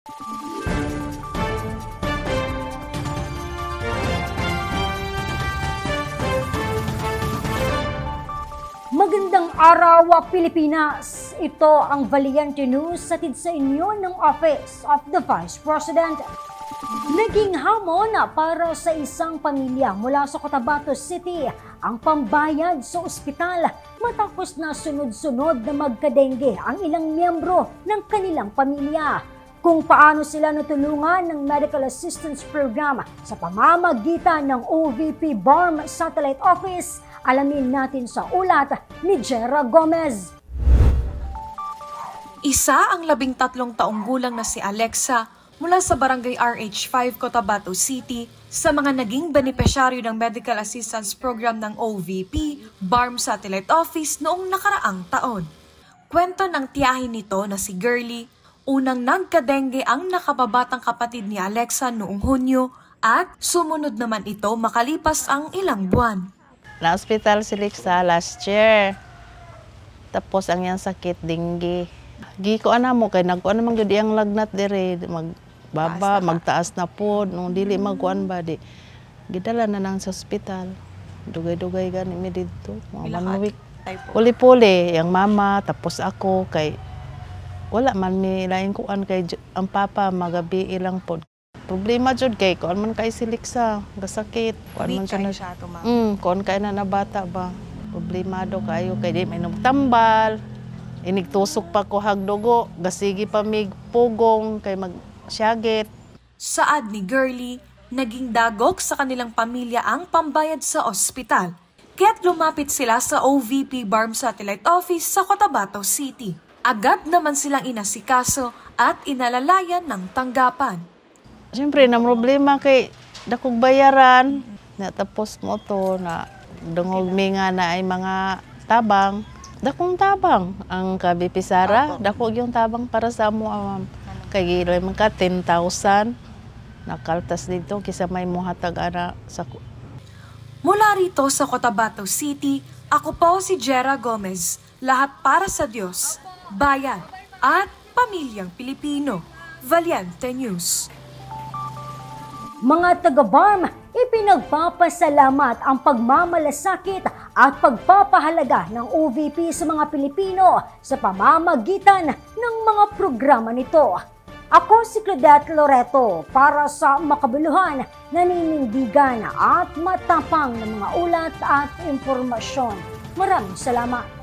Magandang araw, Pilipinas! Ito ang Valiente News hatid sa inyo ng Office of the Vice President. Naging hamon para sa isang pamilya mula sa Cotabato City ang pambayad sa ospital matapos na sunod-sunod na magkadengge ang ilang miyembro ng kanilang pamilya. Kung paano sila natulungan ng Medical Assistance Program sa pamamagitan ng OVP BARM Satellite Office, alamin natin sa ulat ni Jera Gomez. Isa ang 13 taong gulang na si Alexa mula sa Barangay RH5, Cotabato City sa mga naging benepisyaryo ng Medical Assistance Program ng OVP BARM Satellite Office noong nakaraang taon. Kwento ng tiyahin nito na si Girlie, unang nagkadengge ang nakababatang kapatid ni Alexa noong Hunyo at sumunod naman ito makalipas ang ilang buwan. Na-hospital si Alexa last year. Tapos ang yang sakit, dengue. Gikuan na mo kay nagkuan naman gyud iyang lagnat dire, magbaba, magtaas na pod nung dili magkuan ba di. Gidala na nang sa ospital. Dugay-dugay gani mi didto. One week. Puli-puli yang mama tapos ako kay wala man mi lain kuan kay ang papa magabi ilang pod. Problema jud kay kuan man kay si Alexa, gasakit. Kuan man siya kuan kay na bata ba. Problemado kayo kay di mainom tambal. Inigtusok pa ko hagdugo, gasigi pa mig pugong kay magsyagit. Saad ni Girlie, naging dagok sa kanilang pamilya ang pambayad sa ospital. Kaya't lumapit sila sa OVP BARM Satellite Office sa Cotabato City. Agad naman silang inasikaso at inalalayan ng tanggapan. Siyempre, na problema kay dakog bayaran. Natapos mo to na dungog mi nga na ay mga tabang. Dakong tabang. Ang kabipisara, dakog yung tabang para sa mo. Kay gilay man ka 10,000. Nakaltas dito kisa may muhatag ana sa... Mula rito sa Cotabato City, ako po si Jera Gomez. Lahat para sa Diyos, bayan at pamilyang Pilipino. Valiente News. Mga taga-BARM, ipinagpapasalamat ang pagmamalasakit at pagpapahalaga ng OVP sa mga Pilipino sa pamamagitan ng mga programa nito. Ako si Claudette Loreto para sa makabuluhan, naninindigan at matapang ng mga ulat at impormasyon. Maraming salamat.